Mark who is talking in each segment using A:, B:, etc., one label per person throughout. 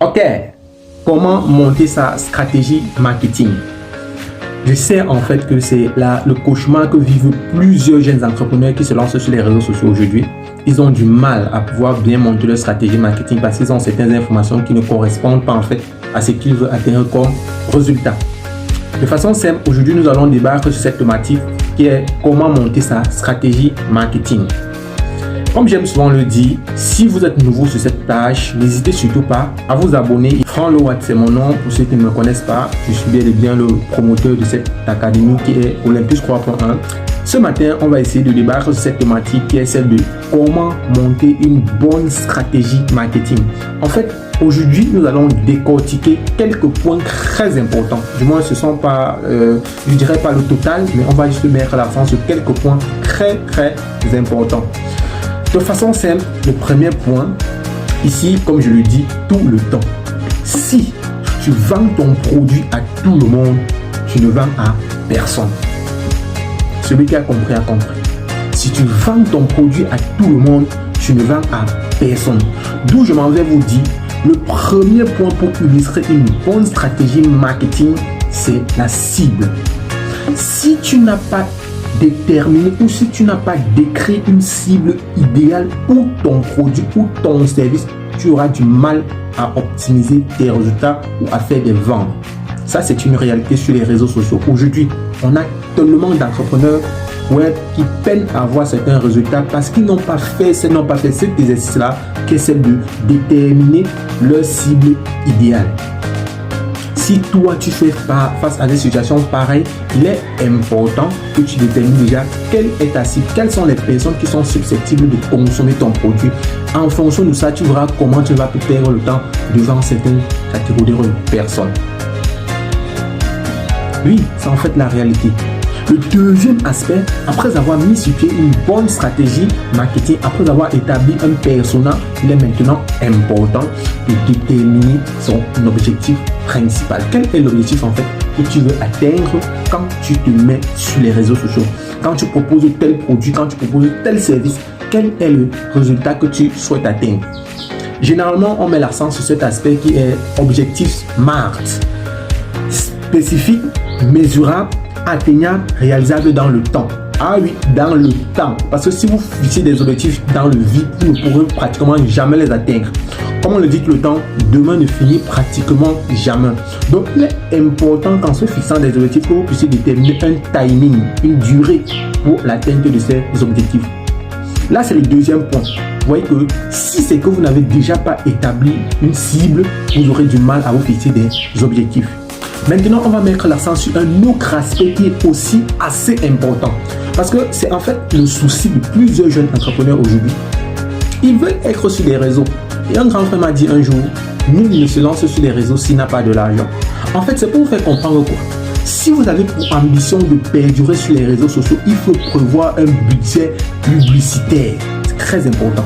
A: Ok, comment monter sa stratégie marketing? Je sais en fait que c'est le cauchemar que vivent plusieurs jeunes entrepreneurs qui se lancent sur les réseaux sociaux aujourd'hui. Ils ont du mal à pouvoir bien monter leur stratégie marketing parce qu'ils ont certaines informations qui ne correspondent pas en fait à ce qu'ils veulent atteindre comme résultat. De façon simple, aujourd'hui nous allons débattre sur cette thématique qui est comment monter sa stratégie marketing. Comme j'aime souvent le dire, si vous êtes nouveau sur cette page, n'hésitez surtout pas à vous abonner. Franck Lowatt, c'est mon nom. Pour ceux qui ne me connaissent pas, je suis bel et bien le promoteur de cette académie qui est Olympus 3.1. Ce matin, on va essayer de débattre sur cette thématique qui est celle de comment monter une bonne stratégie marketing. En fait, aujourd'hui, nous allons décortiquer quelques points très importants. Du moins, ce ne sont pas, je dirais pas le total, mais on va juste mettre l'accent sur quelques points très importants. De façon simple, le premier point, ici, comme je le dis tout le temps, si tu vends ton produit à tout le monde, tu ne vends à personne. Celui qui a compris a compris. Si tu vends ton produit à tout le monde, tu ne vends à personne. D'où je m'en vais vous dire, le premier point pour illustrer une bonne stratégie marketing, c'est la cible. Si tu n'as pas déterminé ou si tu n'as pas décrit une cible idéale pour ton produit ou ton service, tu auras du mal à optimiser tes résultats ou à faire des ventes. Ça, c'est une réalité sur les réseaux sociaux. Aujourd'hui, on a tellement d'entrepreneurs web qui peinent à avoir certains résultats parce qu'ils n'ont pas fait cet exercice-là, qui est celle de déterminer leur cible idéale. Si toi tu fais face à des situations pareilles, il est important que tu détermines déjà quelle est ta cible, quelles sont les personnes qui sont susceptibles de consommer ton produit. En fonction de ça, tu verras comment tu vas perdre le temps devant certaines catégories de personnes. Oui, c'est en fait la réalité. Le deuxième aspect, après avoir mis sur pied une bonne stratégie marketing, après avoir établi un persona, il est maintenant important de déterminer son objectif principal. Quel est l'objectif en fait que tu veux atteindre quand tu te mets sur les réseaux sociaux? Quand tu proposes tel produit, quand tu proposes tel service, quel est le résultat que tu souhaites atteindre? Généralement, on met l'accent sur cet aspect qui est objectif SMART. Spécifique, mesurable, atteignable, réalisable dans le temps. Ah oui, dans le temps. Parce que si vous fixez des objectifs dans le vide, vous ne pourrez pratiquement jamais les atteindre. Comme on le dit tout le temps, demain ne finit pratiquement jamais. Donc, il est important qu'en se fixant des objectifs, que vous puissiez déterminer un timing, une durée pour l'atteinte de ces objectifs. Là, c'est le deuxième point. Vous voyez que si c'est que vous n'avez déjà pas établi une cible, vous aurez du mal à vous fixer des objectifs. Maintenant, on va mettre l'accent sur un autre aspect qui est aussi assez important. Parce que c'est en fait le souci de plusieurs jeunes entrepreneurs aujourd'hui. Ils veulent être sur les réseaux. Et un grand frère m'a dit un jour, nul ne se lance sur les réseaux s'il n'a pas de l'argent. En fait, c'est pour vous faire comprendre quoi. Si vous avez pour ambition de perdurer sur les réseaux sociaux, il faut prévoir un budget publicitaire. C'est très important.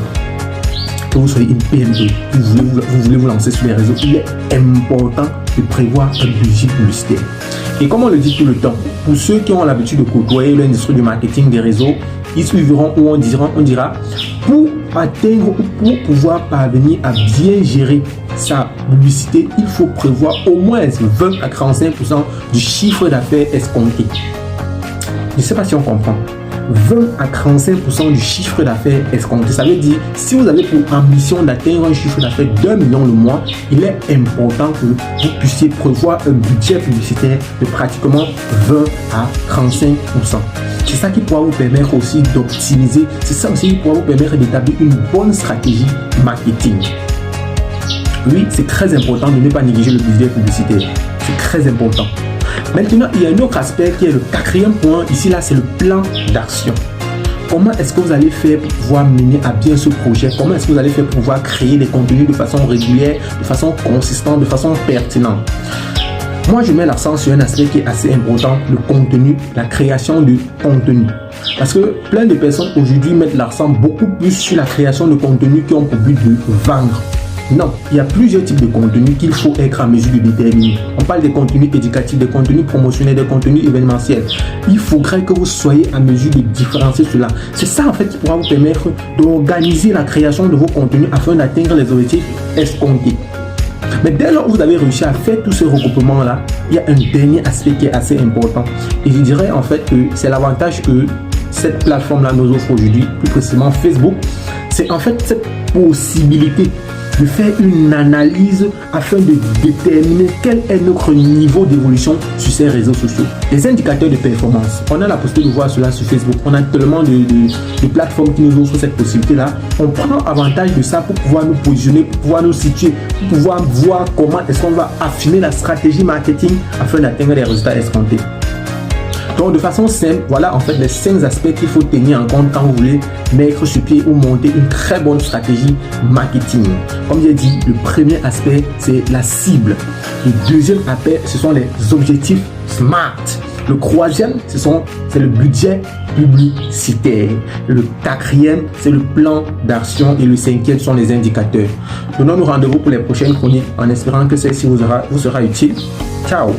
A: Que vous soyez une PME, vous voulez vous lancer sur les réseaux, il est important de prévoir un budget publicitaire. Et comme on le dit tout le temps, pour ceux qui ont l'habitude de côtoyer l'industrie du marketing des réseaux, ils suivront où on dira pour atteindre ou pour pouvoir parvenir à bien gérer sa publicité, il faut prévoir au moins 20 à 45% du chiffre d'affaires escompté. Je ne sais pas si on comprend. 20 à 35% du chiffre d'affaires escompté. Ça veut dire, si vous avez pour ambition d'atteindre un chiffre d'affaires d'1 million le mois, il est important que vous puissiez prévoir un budget publicitaire de pratiquement 20 à 35%. C'est ça qui pourra vous permettre aussi d'optimiser, c'est ça aussi qui pourra vous permettre d'établir une bonne stratégie marketing. Oui, c'est très important de ne pas négliger le budget publicitaire. C'est très important. Maintenant, il y a un autre aspect qui est le quatrième point. Ici, là, c'est le plan d'action. Comment est-ce que vous allez faire pour pouvoir mener à bien ce projet? Comment est-ce que vous allez faire pour pouvoir créer des contenus de façon régulière, de façon consistante, de façon pertinente? Moi, je mets l'accent sur un aspect qui est assez important, le contenu, la création de contenu. Parce que plein de personnes aujourd'hui mettent l'accent beaucoup plus sur la création de contenu qui ont pour but de vendre. Non, il y a plusieurs types de contenus qu'il faut être en mesure de déterminer. On parle des contenus éducatifs, des contenus promotionnels, des contenus événementiels. Il faudrait que vous soyez en mesure de différencier cela. C'est ça en fait qui pourra vous permettre d'organiser la création de vos contenus afin d'atteindre les objectifs escomptés. Mais dès lors que vous avez réussi à faire tout ce regroupement-là, il y a un dernier aspect qui est assez important. Et je dirais en fait que c'est l'avantage que cette plateforme-là nous offre aujourd'hui, plus précisément Facebook. C'est en fait cette possibilité de faire une analyse afin de déterminer quel est notre niveau d'évolution sur ces réseaux sociaux. Les indicateurs de performance, on a la possibilité de voir cela sur Facebook. On a tellement de plateformes qui nous offrent cette possibilité-là. On prend avantage de ça pour pouvoir nous positionner, pour pouvoir nous situer, pour pouvoir voir comment est-ce qu'on va affiner la stratégie marketing afin d'atteindre les résultats escomptés. Donc de façon simple, voilà en fait les 5 aspects qu'il faut tenir en compte quand vous voulez mettre sur pied ou monter une très bonne stratégie marketing. Comme j'ai dit, le premier aspect c'est la cible. Le deuxième aspect ce sont les objectifs SMART. Le troisième c'est le budget publicitaire. Le quatrième c'est le plan d'action et le cinquième sont les indicateurs. Donnons-nous rendez-vous pour les prochaines chroniques en espérant que celle-ci vous sera utile. Ciao.